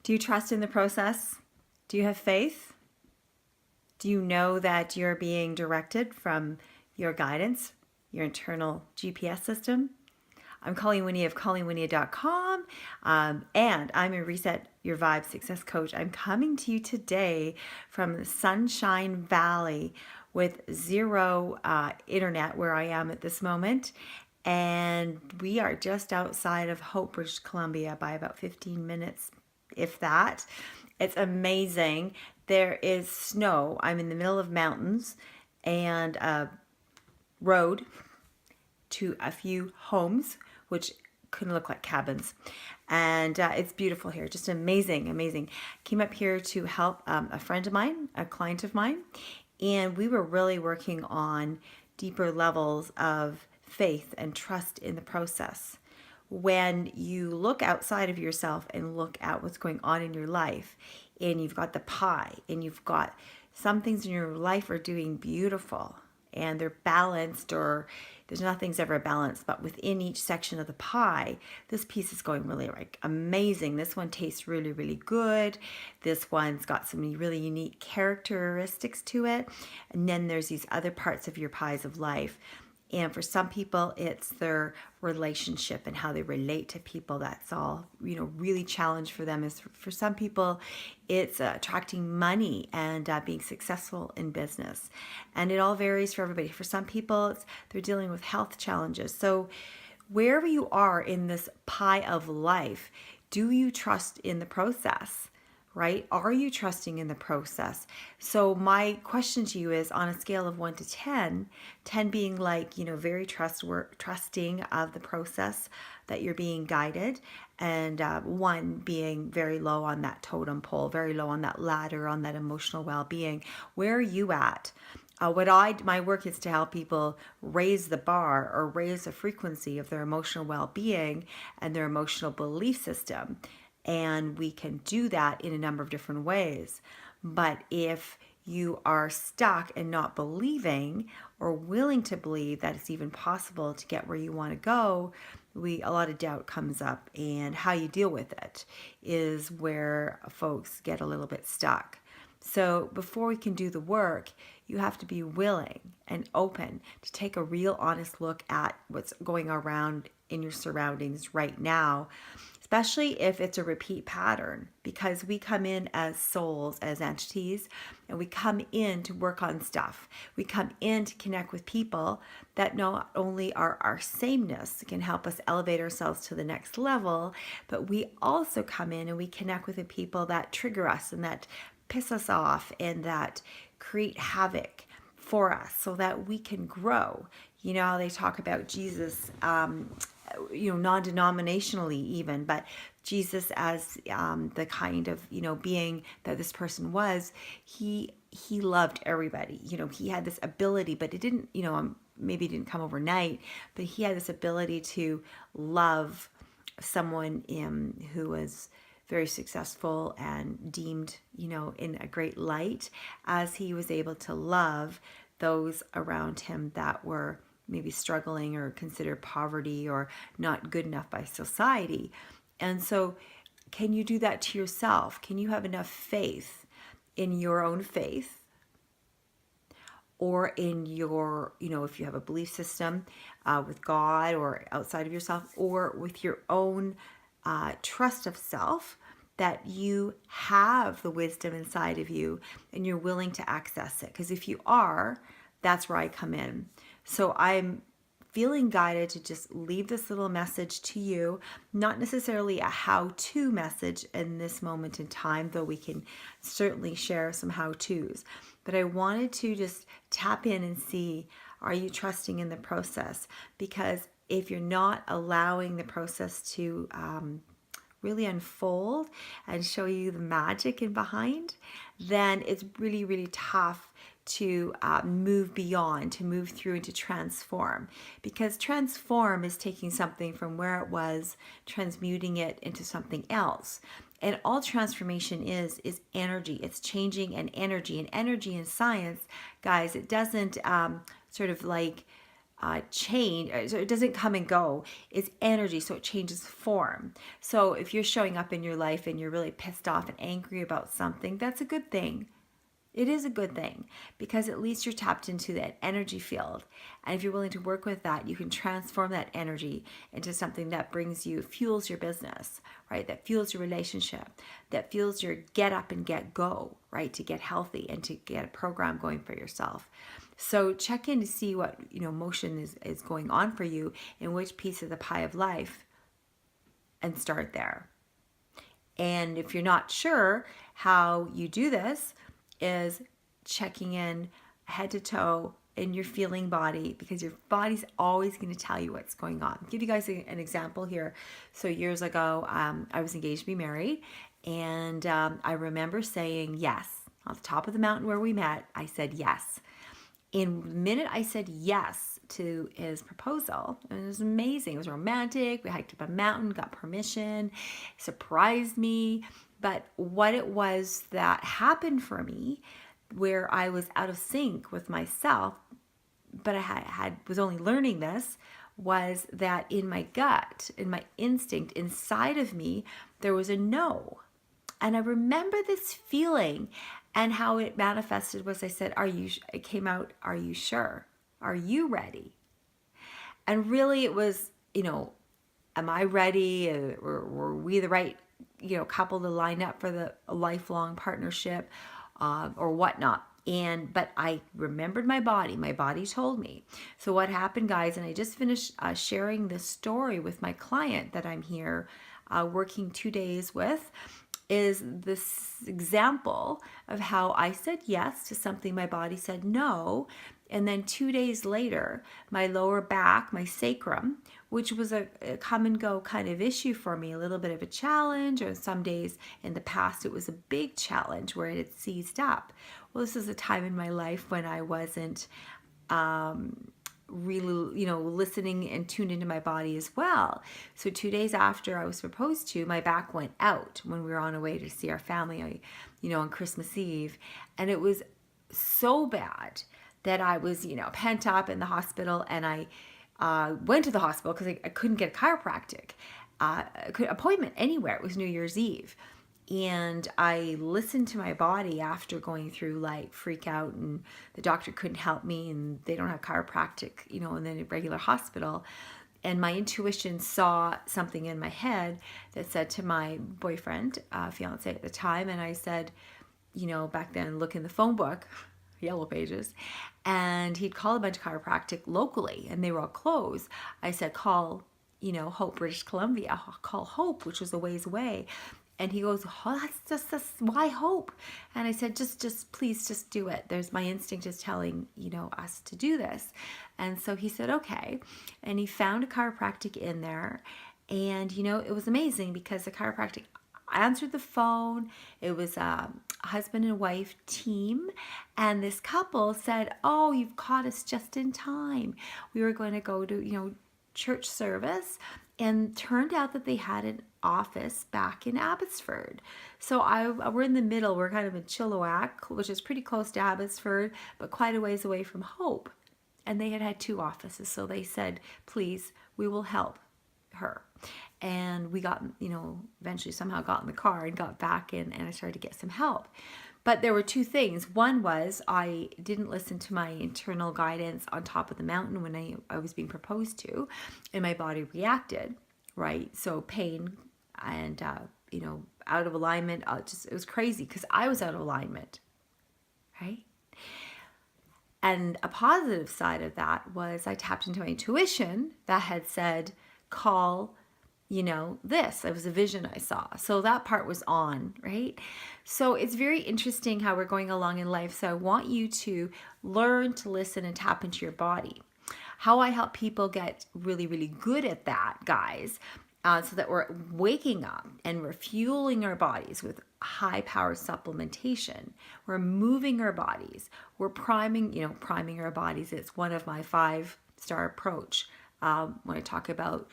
Do you trust in the process? Do you have faith? Do you know that you're being directed from your guidance, your internal GPS system? I'm Colleen Wynia of ColleenWynia.com, and I'm a Reset Your Vibe Success Coach. I'm coming to you today from the Sunshine Valley with zero internet where I am at this moment. And we are just outside of Hope, British Columbia by about 15 minutes, if that. It's amazing. There is snow. I'm in the middle of mountains and a road to a few homes, which could look like cabins. And it's beautiful here, just amazing, amazing. Came up here to help a friend of mine, a client of mine, and we were really working on deeper levels of faith and trust in the process. When you look outside of yourself and look at what's going on in your life, and you've got the pie, and you've got some things in your life are doing beautiful, and they're balanced, or there's nothing's ever balanced, but within each section of the pie, this piece is going really like amazing. This one tastes really, really good. This one's got some really unique characteristics to it. And then there's these other parts of your pies of life. And for some people, it's their relationship and how they relate to people. That's all, really challenge for them. Is for some people, it's attracting money and being successful in business. And it all varies for everybody. For some people, they're dealing with health challenges. So wherever you are in this pie of life, do you trust in the process? Right? Are you trusting in the process? So my question to you is, on a scale of 1 to 10, 10 being like, very trusting of the process that you're being guided, and 1 being very low on that totem pole, very low on that ladder, on that emotional well-being. Where are you at? My work is to help people raise the bar or raise the frequency of their emotional well-being and their emotional belief system. And we can do that in a number of different ways. But if you are stuck and not believing or willing to believe that it's even possible to get where you want to go, a lot of doubt comes up, and how you deal with it is where folks get a little bit stuck. So before we can do the work, you have to be willing and open to take a real honest look at what's going around in your surroundings right now, especially if it's a repeat pattern, because we come in as souls, as entities, and we come in to work on stuff. We come in to connect with people that not only are our sameness, can help us elevate ourselves to the next level, but we also come in and we connect with the people that trigger us and that piss us off and that create havoc for us so that we can grow. You know how they talk about Jesus, non-denominationally even, but Jesus as the kind of, being that this person was, he loved everybody. He had this ability, but it didn't, maybe it didn't come overnight, but he had this ability to love someone who was very successful and deemed, in a great light, as he was able to love those around him that were maybe struggling or considered poverty or not good enough by society. And so can you do that to yourself? Can you have enough faith in your own faith, or in your, if you have a belief system with God or outside of yourself, or with your own trust of self, that you have the wisdom inside of you and you're willing to access it? Because if you are, that's where I come in. So I'm feeling guided to just leave this little message to you, not necessarily a how-to message in this moment in time, though we can certainly share some how-tos. But I wanted to just tap in and see, are you trusting in the process? Because if you're not allowing the process to really unfold and show you the magic in behind, then it's really, really tough to move beyond, to move through, and to transform. Because transform is taking something from where it was, transmuting it into something else. And all transformation is energy. It's changing an energy. And energy in science, guys, it doesn't sort of like change, so it doesn't come and go. It's energy, so it changes form. So if you're showing up in your life and you're really pissed off and angry about something, that's a good thing. It is a good thing because at least you're tapped into that energy field. And if you're willing to work with that, you can transform that energy into something that brings you, fuels your business, right? That fuels your relationship, that fuels your get up and get go, right? To get healthy and to get a program going for yourself. So check in to see what, motion is going on for you in which piece of the pie of life, and start there. And if you're not sure how you do this, is checking in head to toe in your feeling body, because your body's always going to tell you what's going on. I'll give you guys an example here. So years ago, I was engaged to be married, and I remember saying yes. On the top of the mountain where we met, I said yes. In the minute I said yes to his proposal, and it was amazing. It was romantic. We hiked up a mountain, got permission, surprised me. But what it was that happened for me, where I was out of sync with myself, but I was only learning this, was that in my gut, in my instinct, inside of me, there was a no. And I remember this feeling, and how it manifested was I said, it came out, are you sure? Are you ready? And really it was, am I ready? Were we the right, couple to line up for the lifelong partnership, or whatnot? But I remembered my body. My body told me. So what happened, guys, and I just finished sharing this story with my client that I'm here working 2 days with, is this example of how I said yes to something my body said no. And then 2 days later, my lower back, my sacrum, which was a come and go kind of issue for me, a little bit of a challenge, or some days in the past it was a big challenge where it had seized up. Well, this is a time in my life when I wasn't really, listening and tuned into my body as well. So 2 days after I was proposed to, my back went out when we were on our way to see our family, on Christmas Eve. And it was so bad that I was, pent up in the hospital, and I went to the hospital because I couldn't get a chiropractic appointment anywhere. It was New Year's Eve. And I listened to my body after going through like freak out, and the doctor couldn't help me, and they don't have chiropractic, in the regular hospital. And my intuition saw something in my head that said to my boyfriend, fiance at the time, and I said, back then, look in the phone book, Yellow Pages, and he'd call a bunch of chiropractic locally, and they were all closed. I said, call, Hope, British Columbia, call Hope, which was a ways away. And he goes, oh, that's why Hope? And I said, just please, just do it. My instinct is telling, us to do this. And so he said, okay. And he found a chiropractic in there. And, it was amazing because the chiropractic answered the phone. It was a husband and wife team. And this couple said, oh, you've caught us just in time. We were going to go to, church service. And turned out that they had an office back in Abbotsford. So we're in the middle. We're kind of in Chilliwack, which is pretty close to Abbotsford, but quite a ways away from Hope. And they had 2 offices. So they said, please, we will help her. And we got, eventually somehow got in the car and got back in, and I started to get some help. But there were 2 things. One was I didn't listen to my internal guidance on top of the mountain when I was being proposed to, and my body reacted, right? So pain and, out of alignment. It was crazy because I was out of alignment, right? And a positive side of that was I tapped into my intuition that had said, call this. It was a vision I saw. So that part was on, right? So it's very interesting how we're going along in life. So I want you to learn to listen and tap into your body. How I help people get really, really good at that, guys, so that we're waking up and we're fueling our bodies with high power supplementation. We're moving our bodies. We're priming our bodies. It's one of my 5-star approach. When I talk about,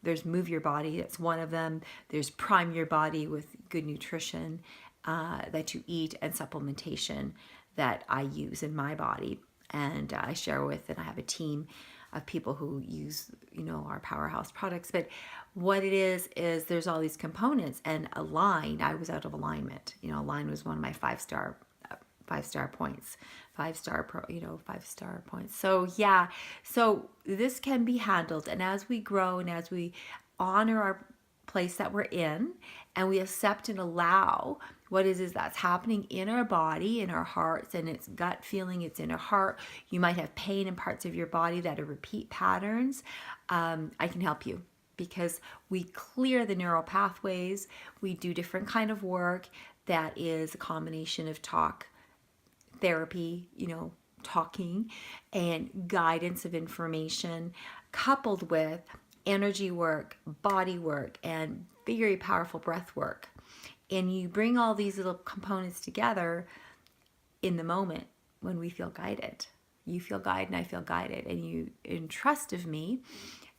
there's move your body, that's one of them. There's prime your body with good nutrition that you eat, and supplementation that I use in my body and I share with, and I have a team of people who use, our powerhouse products. But what it is there's all these components, and I was out of alignment. Align was one of my five-star points, 5-star points. So yeah, so this can be handled. And as we grow and as we honor our place that we're in, and we accept and allow what is that's happening in our body, in our hearts, and it's gut feeling, it's in our heart. You might have pain in parts of your body that are repeat patterns. I can help you, because we clear the neural pathways. We do different kind of work that is a combination of talk therapy, talking, and guidance of information, coupled with energy work, body work, and very powerful breath work. And you bring all these little components together in the moment when we feel guided. You feel guided and I feel guided, and you in trust of me,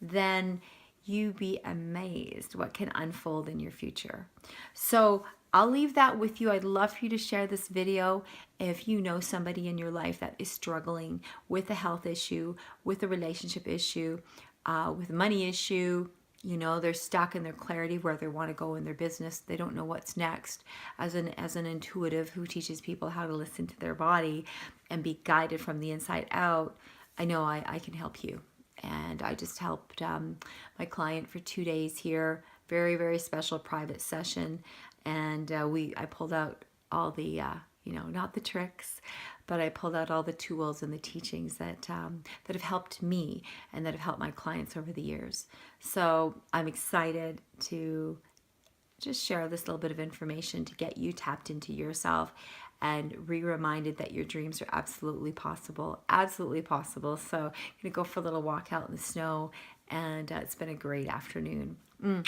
then you be amazed what can unfold in your future. So I'll leave that with you. I'd love for you to share this video if you know somebody in your life that is struggling with a health issue, with a relationship issue, with a money issue. They're stuck in their clarity where they want to go in their business. They don't know what's next. As an intuitive who teaches people how to listen to their body and be guided from the inside out, I know I can help you. And I just helped my client for 2 days here. Very, very special private session. And I pulled out all the, not the tricks, but I pulled out all the tools and the teachings that have helped me and that have helped my clients over the years. So I'm excited to just share this little bit of information to get you tapped into yourself and reminded that your dreams are absolutely possible. Absolutely possible. So I'm going to go for a little walk out in the snow, and it's been a great afternoon.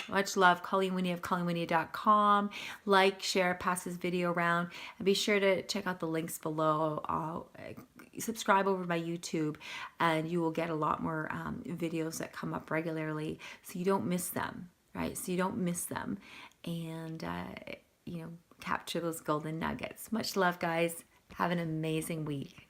Much love. Colleen Wynia of ColleenWynia.com. Like, share, pass this video around, and be sure to check out the links below. Subscribe over my YouTube, and you will get a lot more videos that come up regularly, so you don't miss them, right? So you don't miss them, and capture those golden nuggets. Much love, guys. Have an amazing week.